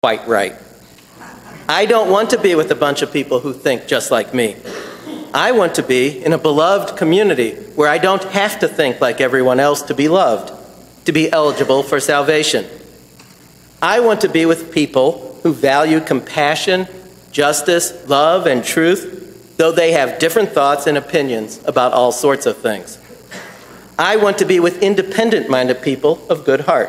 quite right. I don't want to be with a bunch of people who think just like me. I want to be in a beloved community where I don't have to think like everyone else to be loved, to be eligible for salvation. I want to be with people who value compassion, justice, love, and truth, though they have different thoughts and opinions about all sorts of things. I want to be with independent-minded people of good heart.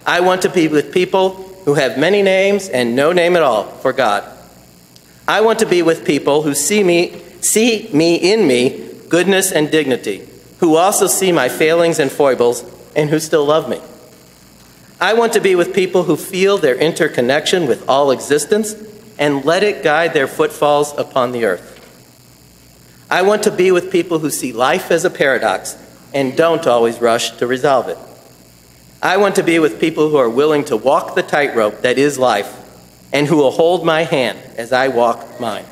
I want to be with people who have many names and no name at all for God. I want to be with people who see in me goodness and dignity, who also see my failings and foibles, and who still love me. I want to be with people who feel their interconnection with all existence and let it guide their footfalls upon the earth. I want to be with people who see life as a paradox and don't always rush to resolve it. I want to be with people who are willing to walk the tightrope that is life and who will hold my hand as I walk mine.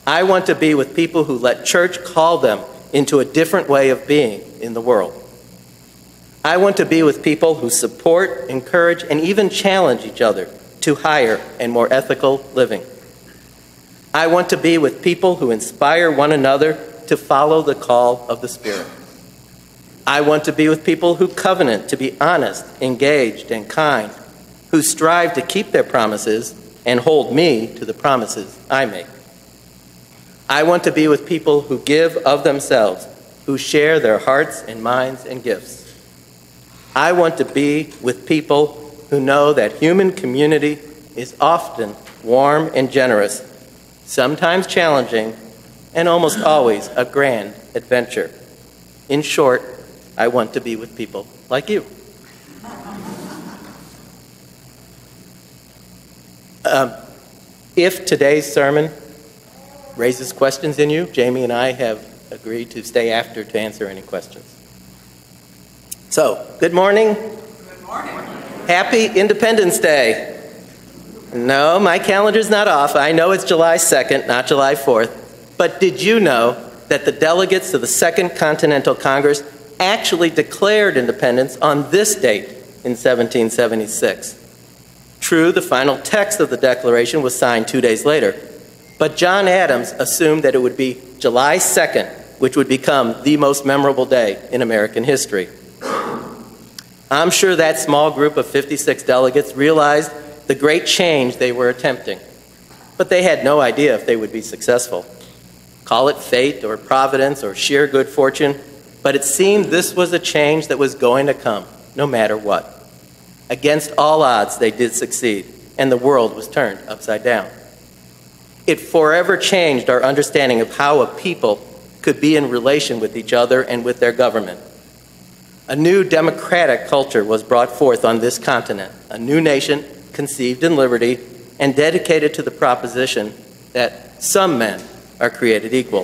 I want to be with people who let church call them into a different way of being in the world. I want to be with people who support, encourage, and even challenge each other to higher and more ethical living. I want to be with people who inspire one another to follow the call of the Spirit. I want to be with people who covenant to be honest, engaged, and kind, who strive to keep their promises and hold me to the promises I make. I want to be with people who give of themselves, who share their hearts and minds and gifts. I want to be with people who know that human community is often warm and generous, sometimes challenging, and almost always a grand adventure. In short, I want to be with people like you. If today's sermon raises questions in you, Jamie and I have agreed to stay after to answer any questions. So, good morning. Good morning. Happy Independence Day. No, my calendar's not off. I know it's July 2nd, not July 4th. But did you know that the delegates to the Second Continental Congress actually declared independence on this date in 1776? True, the final text of the Declaration was signed 2 days later, but John Adams assumed that it would be July 2nd, which would become the most memorable day in American history. I'm sure that small group of 56 delegates realized the great change they were attempting, but they had no idea if they would be successful. Call it fate or providence or sheer good fortune, but it seemed this was a change that was going to come, no matter what. Against all odds, they did succeed, and the world was turned upside down. It forever changed our understanding of how a people could be in relation with each other and with their government. A new democratic culture was brought forth on this continent, a new nation conceived in liberty and dedicated to the proposition that some men are created equal.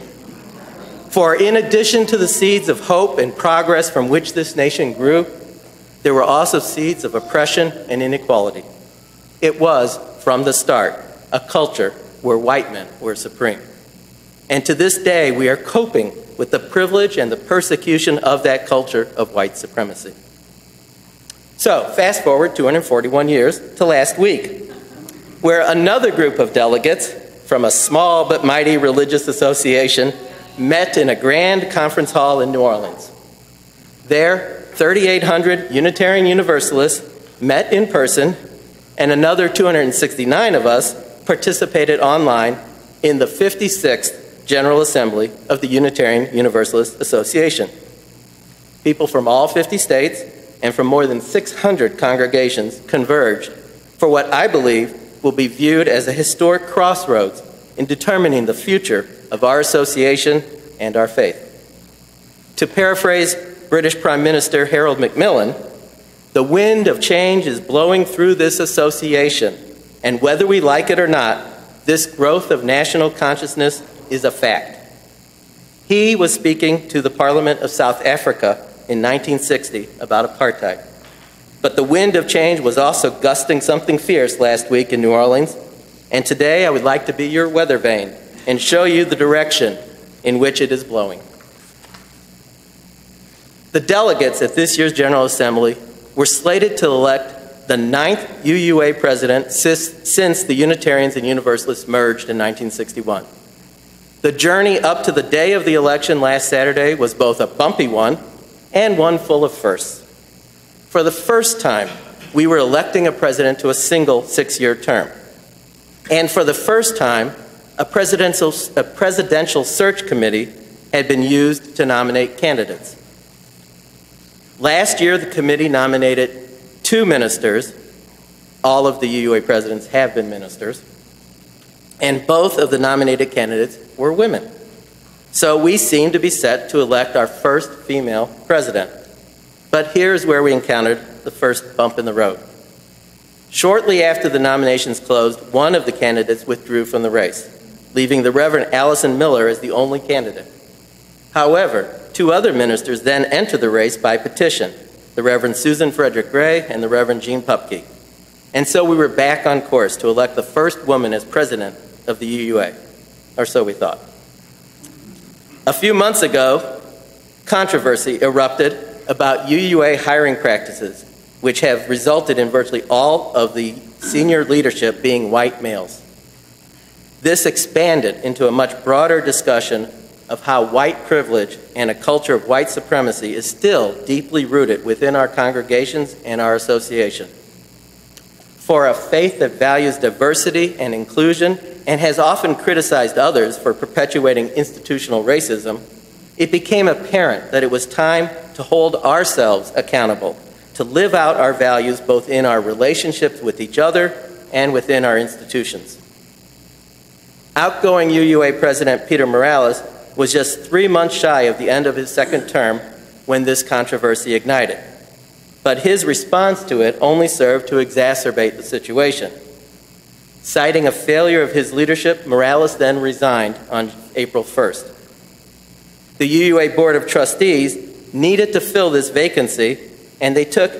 For in addition to the seeds of hope and progress from which this nation grew, there were also seeds of oppression and inequality. It was, from the start, a culture where white men were supreme. And to this day, we are coping with the privilege and the persecution of that culture of white supremacy. So, fast forward 241 years to last week, where another group of delegates from a small but mighty religious association met in a grand conference hall in New Orleans. There, 3,800 Unitarian Universalists met in person, and another 269 of us participated online in the 56th General Assembly of the Unitarian Universalist Association. People from all 50 states and from more than 600 congregations converged for what I believe will be viewed as a historic crossroads in determining the future of our association and our faith. To paraphrase British Prime Minister Harold Macmillan, the wind of change is blowing through this association, and whether we like it or not, this growth of national consciousness is a fact. He was speaking to the Parliament of South Africa in 1960 about apartheid. But the wind of change was also gusting something fierce last week in New Orleans, and today I would like to be your weather vane and show you the direction in which it is blowing. The delegates at this year's General Assembly were slated to elect the 9th UUA president since the Unitarians and Universalists merged in 1961. The journey up to the day of the election last Saturday was both a bumpy one and one full of firsts. For the first time, we were electing a president to a single 6-year term. And for the first time, a presidential search committee had been used to nominate candidates. Last year, the committee nominated 2 ministers. All of the UUA presidents have been ministers. And both of the nominated candidates were women. So we seem to be set to elect our first female president. But here's where we encountered the first bump in the road. Shortly after the nominations closed, one of the candidates withdrew from the race, leaving the Reverend Allison Miller as the only candidate. However, 2 other ministers then entered the race by petition, the Reverend Susan Frederick Gray and the Reverend Jean Pupke. And so we were back on course to elect the first woman as president of the UUA, or so we thought. A few months ago, controversy erupted about UUA hiring practices, which have resulted in virtually all of the senior leadership being white males. This expanded into a much broader discussion of how white privilege and a culture of white supremacy is still deeply rooted within our congregations and our association. For a faith that values diversity and inclusion and has often criticized others for perpetuating institutional racism, it became apparent that it was time to hold ourselves accountable, to live out our values both in our relationships with each other and within our institutions. Outgoing UUA President Peter Morales was just 3 months shy of the end of his 2nd term when this controversy ignited. But his response to it only served to exacerbate the situation. Citing a failure of his leadership, Morales then resigned on April 1st. The UUA Board of Trustees needed to fill this vacancy, and they took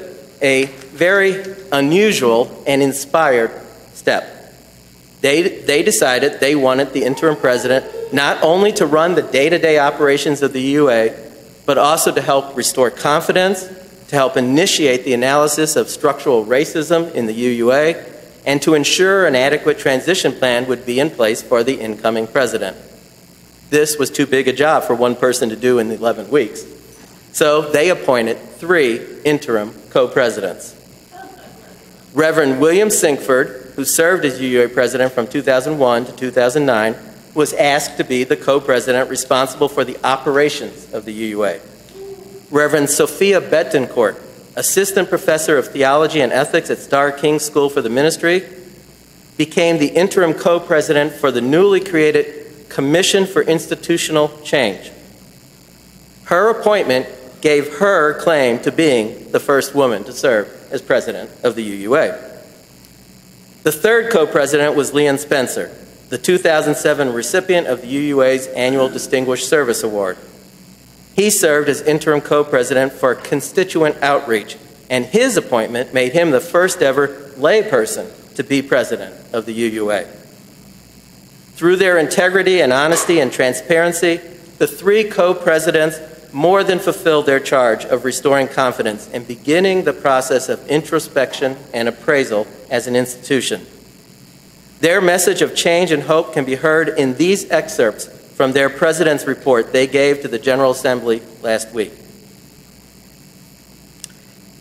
a very unusual and inspired step. They decided they wanted the interim president not only to run the day-to-day operations of the UUA, but also to help restore confidence, to help initiate the analysis of structural racism in the UUA, and to ensure an adequate transition plan would be in place for the incoming president. This was too big a job for one person to do in 11 weeks. So they appointed 3 interim co-presidents. Reverend William Sinkford, who served as UUA president from 2001 to 2009, was asked to be the co-president responsible for the operations of the UUA. Reverend Sophia Betancourt, assistant professor of theology and ethics at Starr King School for the Ministry, became the interim co-president for the newly created Commission for Institutional Change. Her appointment gave her claim to being the first woman to serve as president of the UUA. The 3rd co-president was Leon Spencer, the 2007 recipient of the UUA's annual Distinguished Service Award. He served as interim co-president for constituent outreach, and his appointment made him the first ever layperson to be president of the UUA. Through their integrity and honesty and transparency, the 3 co-presidents more than fulfilled their charge of restoring confidence and beginning the process of introspection and appraisal as an institution. Their message of change and hope can be heard in these excerpts from their president's report they gave to the General Assembly last week.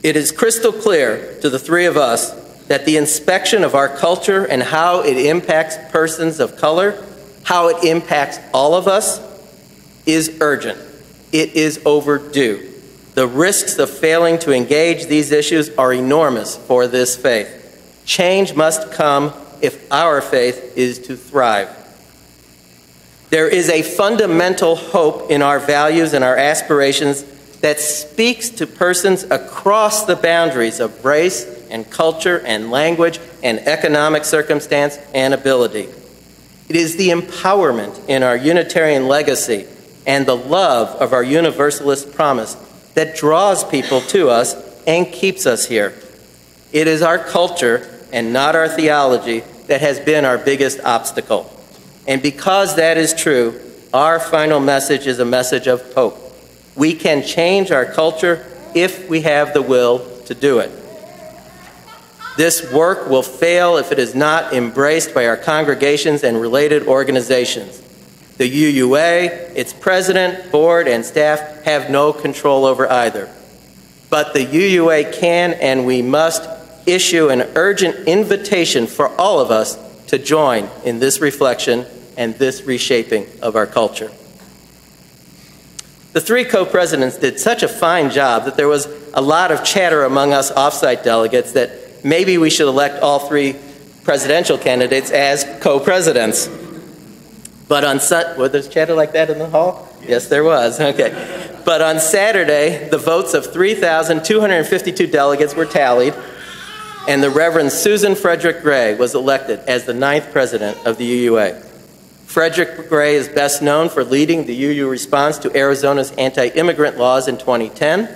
It is crystal clear to the 3 of us that the inspection of our culture and how it impacts persons of color, how it impacts all of us, is urgent. It is overdue. The risks of failing to engage these issues are enormous for this faith. Change must come if our faith is to thrive. There is a fundamental hope in our values and our aspirations that speaks to persons across the boundaries of race and culture and language and economic circumstance and ability. It is the empowerment in our Unitarian legacy and the love of our Universalist promise that draws people to us and keeps us here. It is our culture and not our theology that has been our biggest obstacle. And because that is true, our final message is a message of hope. We can change our culture if we have the will to do it. This work will fail if it is not embraced by our congregations and related organizations. The UUA, its president, board, and staff have no control over either. But the UUA can and we must issue an urgent invitation for all of us to join in this reflection and this reshaping of our culture. The three co-presidents did such a fine job that there was a lot of chatter among us off-site delegates that maybe we should elect all three presidential candidates as co-presidents. But on was there chatter like that in the hall? Yes, there was. Okay. But on Saturday, the votes of 3,252 delegates were tallied, and the Reverend Susan Frederick Gray was elected as the 9th president of the UUA. Frederick Gray is best known for leading the UU response to Arizona's anti-immigrant laws in 2010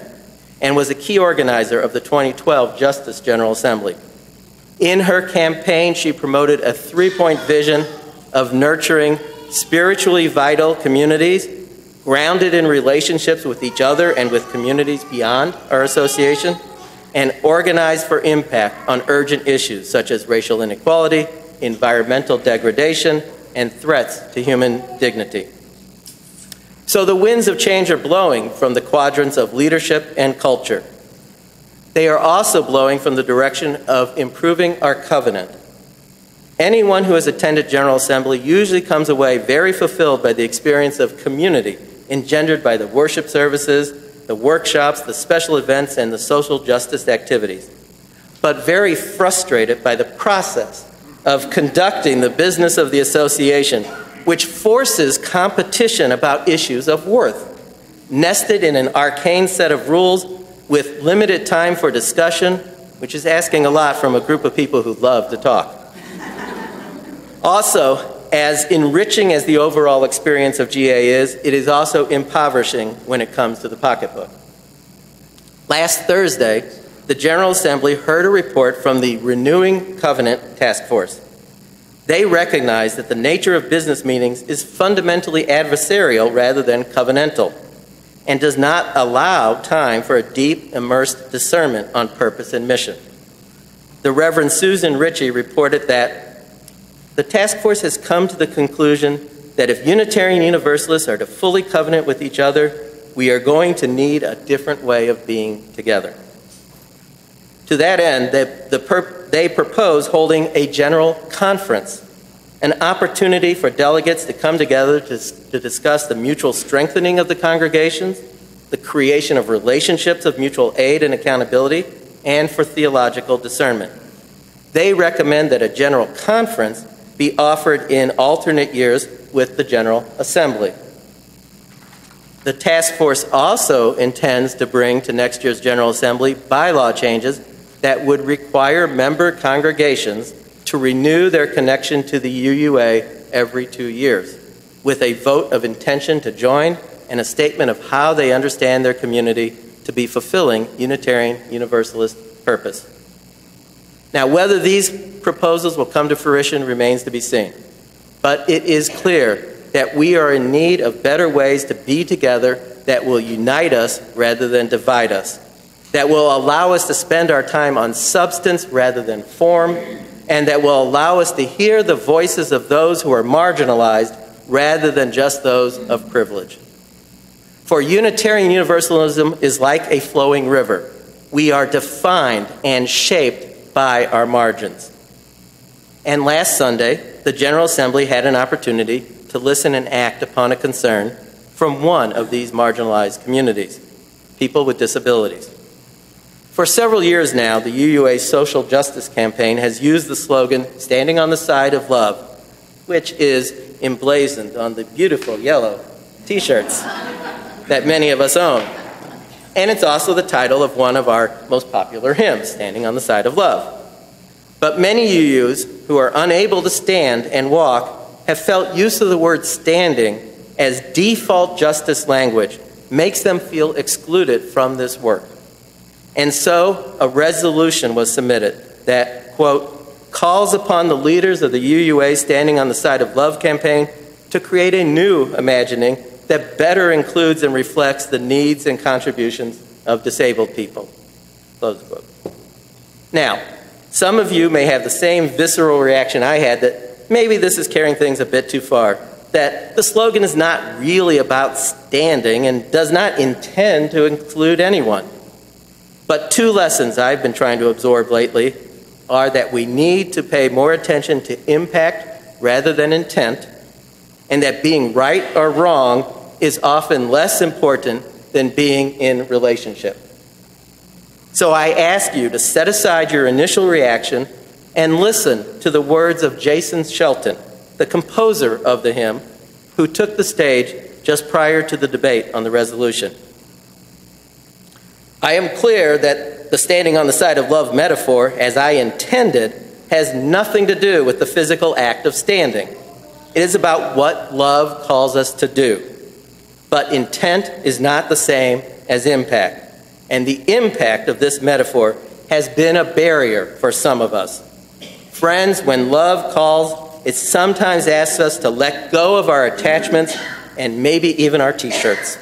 and was a key organizer of the 2012 Justice General Assembly. In her campaign, she promoted a 3-point vision of nurturing spiritually vital communities grounded in relationships with each other and with communities beyond our association, and organized for impact on urgent issues such as racial inequality, environmental degradation, and threats to human dignity. So the winds of change are blowing from the quadrants of leadership and culture. They are also blowing from the direction of improving our covenant. Anyone who has attended General Assembly usually comes away very fulfilled by the experience of community engendered by the worship services, the workshops, the special events, and the social justice activities, but very frustrated by the process of conducting the business of the association, which forces competition about issues of worth, nested in an arcane set of rules with limited time for discussion, which is asking a lot from a group of people who love to talk. Also, as enriching as the overall experience of GA is, it is also impoverishing when it comes to the pocketbook. Last Thursday, the General Assembly heard a report from the Renewing Covenant Task Force. They recognize that the nature of business meetings is fundamentally adversarial rather than covenantal, and does not allow time for a deep, immersed discernment on purpose and mission. The Reverend Susan Ritchie reported that the task force has come to the conclusion that if Unitarian Universalists are to fully covenant with each other, we are going to need a different way of being together. To that end, they propose holding a general conference, an opportunity for delegates to come together to discuss the mutual strengthening of the congregations, the creation of relationships of mutual aid and accountability, and for theological discernment. They recommend that a general conference be offered in alternate years with the General Assembly. The task force also intends to bring to next year's General Assembly bylaw changes that would require member congregations to renew their connection to the UUA every 2 years, with a vote of intention to join and a statement of how they understand their community to be fulfilling Unitarian Universalist purpose. Now, whether these proposals will come to fruition remains to be seen, but it is clear that we are in need of better ways to be together that will unite us rather than divide us, that will allow us to spend our time on substance rather than form, and that will allow us to hear the voices of those who are marginalized rather than just those of privilege. For Unitarian Universalism is like a flowing river. We are defined and shaped by our margins. And last Sunday, the General Assembly had an opportunity to listen and act upon a concern from one of these marginalized communities, people with disabilities. For several years now, the UUA Social Justice Campaign has used the slogan, "Standing on the Side of Love," which is emblazoned on the beautiful yellow t-shirts that many of us own. And it's also the title of one of our most popular hymns, "Standing on the Side of Love." But many UUs who are unable to stand and walk have felt use of the word standing as default justice language makes them feel excluded from this work. And so a resolution was submitted that, quote, calls upon the leaders of the UUA Standing on the Side of Love campaign to create a new imagining that better includes and reflects the needs and contributions of disabled people. Close quote. Now, Some of you may have the same visceral reaction I had, that maybe this is carrying things a bit too far, that the slogan is not really about standing and does not intend to include anyone. But two lessons I've been trying to absorb lately are that we need to pay more attention to impact rather than intent, and that being right or wrong is often less important than being in relationship. So I ask you to set aside your initial reaction and listen to the words of Jason Shelton, the composer of the hymn, who took the stage just prior to the debate on the resolution. I am clear that the standing on the side of love metaphor, as I intended, has nothing to do with the physical act of standing. It is about what love calls us to do. But intent is not the same as impact. And the impact of this metaphor has been a barrier for some of us. Friends, when love calls, it sometimes asks us to let go of our attachments and maybe even our t-shirts.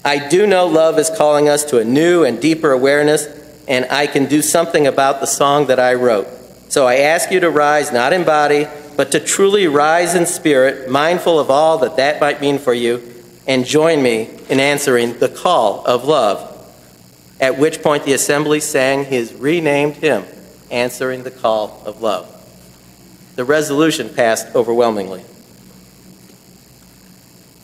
I do know love is calling us to a new and deeper awareness, and I can do something about the song that I wrote. So I ask you to rise, not in body, but to truly rise in spirit, mindful of all that that might mean for you, and join me in answering the call of love. At which point the assembly sang his renamed hymn, Answering the Call of Love. The resolution passed overwhelmingly.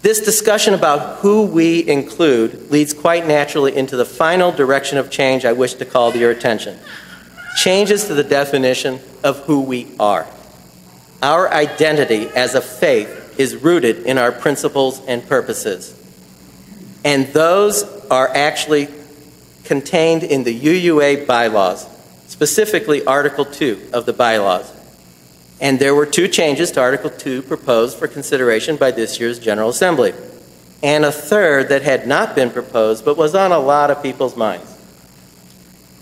This discussion about who we include leads quite naturally into the final direction of change I wish to call to your attention. Changes to the definition of who we are. Our identity as a faith is rooted in our principles and purposes. And those are actually contained in the UUA bylaws, specifically Article 2 of the bylaws. And there were two changes to Article 2 proposed for consideration by this year's General Assembly, and a third that had not been proposed but was on a lot of people's minds.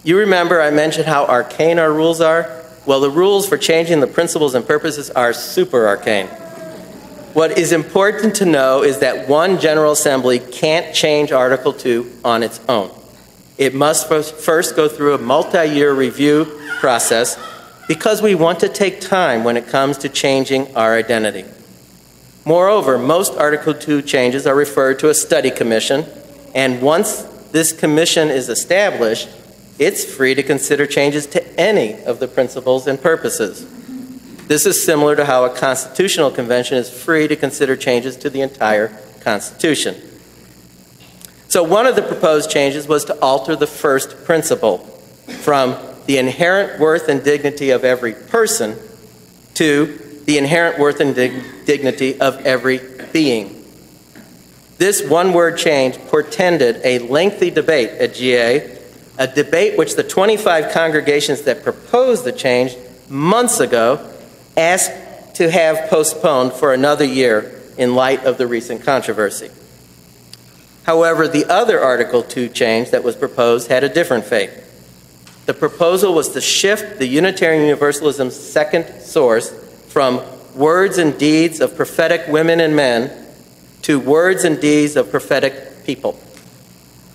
You remember I mentioned how arcane our rules are? Well, the rules for changing the principles and purposes are super arcane. What is important to know is that one General Assembly can't change Article 2 on its own. It must first go through a multi-year review process because we want to take time when it comes to changing our identity. Moreover, most Article 2 changes are referred to a study commission, and once this commission is established, it's free to consider changes to any of the principles and purposes. This is similar to how a constitutional convention is free to consider changes to the entire Constitution. So one of the proposed changes was to alter the first principle from the inherent worth and dignity of every person to the inherent worth and dignity of every being. This one-word change portended a lengthy debate at GA, a debate which the 25 congregations that proposed the change months ago asked to have postponed for another year in light of the recent controversy. However, the other Article 2 change that was proposed had a different fate. The proposal was to shift the Unitarian Universalism's second source from words and deeds of prophetic women and men to words and deeds of prophetic people.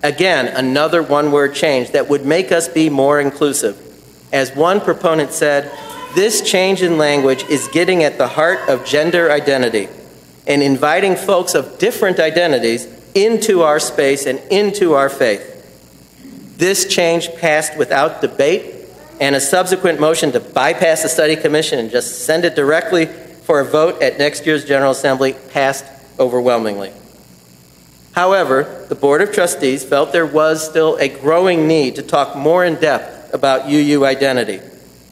Again, another one-word change that would make us be more inclusive. As one proponent said, this change in language is getting at the heart of gender identity and inviting folks of different identities into our space and into our faith. This change passed without debate, and a subsequent motion to bypass the study commission and just send it directly for a vote at next year's General Assembly passed overwhelmingly. However, the Board of Trustees felt there was still a growing need to talk more in depth about UU identity.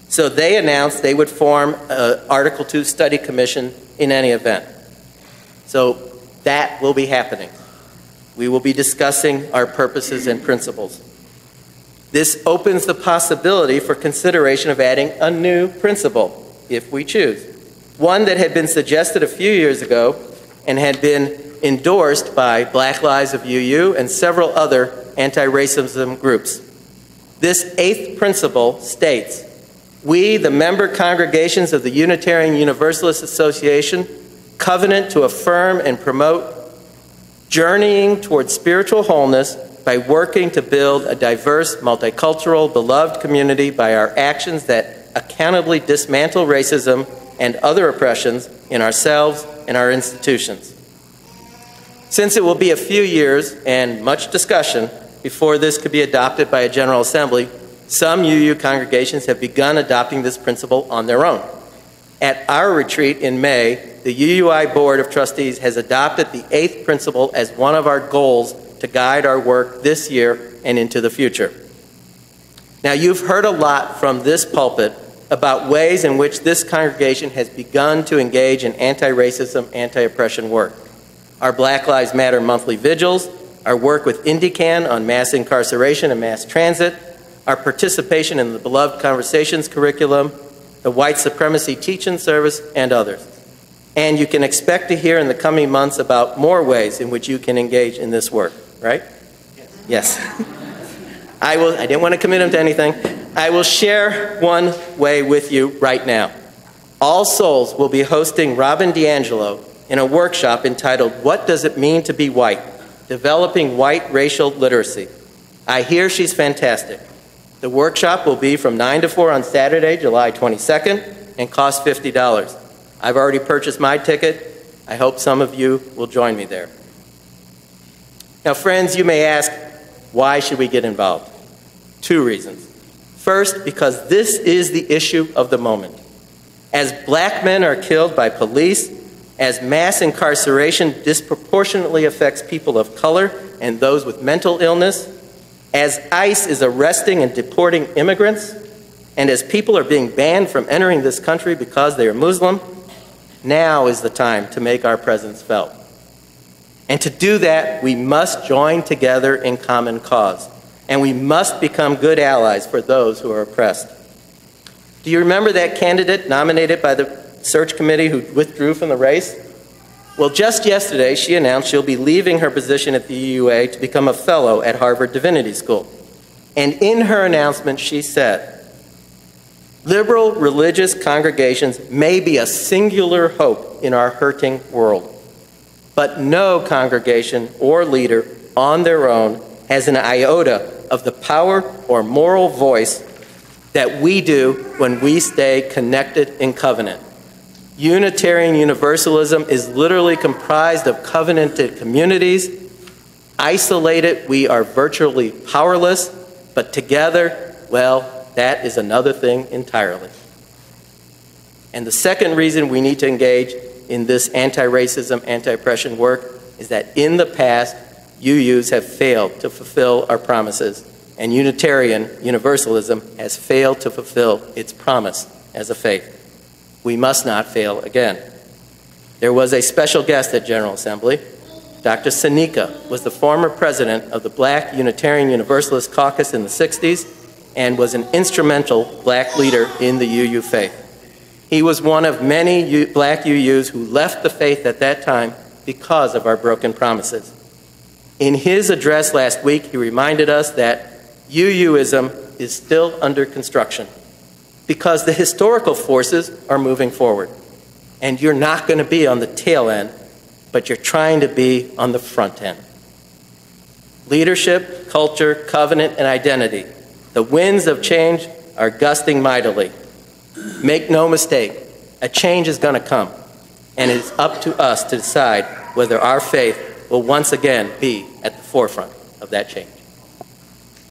So they announced they would form an Article 2 study commission in any event. So that will be happening. We will be discussing our purposes and principles. This opens the possibility for consideration of adding a new principle, if we choose. One that had been suggested a few years ago and had been endorsed by Black Lives of UU and several other anti-racism groups. This eighth principle states, we, the member congregations of the Unitarian Universalist Association, covenant to affirm and promote journeying toward spiritual wholeness by working to build a diverse, multicultural, beloved community by our actions that accountably dismantle racism and other oppressions in ourselves and our institutions. Since it will be a few years and much discussion before this could be adopted by a General Assembly, some UU congregations have begun adopting this principle on their own. At our retreat in May, the UUI Board of Trustees has adopted the 8th principle as one of our goals to guide our work this year and into the future. Now, you've heard a lot from this pulpit about ways in which this congregation has begun to engage in anti-racism, anti-oppression work. Our Black Lives Matter monthly vigils, our work with IndyCan on mass incarceration and mass transit, our participation in the Beloved Conversations curriculum, the White Supremacy Teach-In Service, and others. And you can expect to hear in the coming months about more ways in which you can engage in this work, right? Yes. I didn't want to commit him to anything. I will share one way with you right now. All Souls will be hosting Robin DiAngelo in a workshop entitled, What Does It Mean to Be White? Developing White Racial Literacy. I hear she's fantastic. The workshop will be from 9 to 4 on Saturday, July 22nd, and costs $50. I've already purchased my ticket. I hope some of you will join me there. Now, friends, you may ask, why should we get involved? 2 reasons. First, because this is the issue of the moment. As black men are killed by police, as mass incarceration disproportionately affects people of color and those with mental illness, as ICE is arresting and deporting immigrants, and as people are being banned from entering this country because they are Muslim, now is the time to make our presence felt. And to do that, we must join together in common cause, and we must become good allies for those who are oppressed. Do you remember that candidate nominated by the search committee who withdrew from the race? Well, just yesterday, she announced she'll be leaving her position at the UUA to become a fellow at Harvard Divinity School. And in her announcement, she said, liberal religious congregations may be a singular hope in our hurting world, but no congregation or leader on their own has an iota of the power or moral voice that we do when we stay connected in covenant. Unitarian Universalism is literally comprised of covenanted communities. Isolated, we are virtually powerless, but together, well, that is another thing entirely. And the second reason we need to engage in this anti-racism, anti-oppression work is that in the past, UUs have failed to fulfill our promises, and Unitarian Universalism has failed to fulfill its promise as a faith. We must not fail again. There was a special guest at General Assembly. Dr. Sanika was the former president of the Black Unitarian Universalist Caucus in the 60s and was an instrumental black leader in the UU faith. He was one of many black UUs who left the faith at that time because of our broken promises. In his address last week, he reminded us that UUism is still under construction because the historical forces are moving forward. And you're not going to be on the tail end, but you're trying to be on the front end. Leadership, culture, covenant, and identity. The winds of change are gusting mightily. Make no mistake, a change is going to come, and it's up to us to decide whether our faith will once again be at the forefront of that change.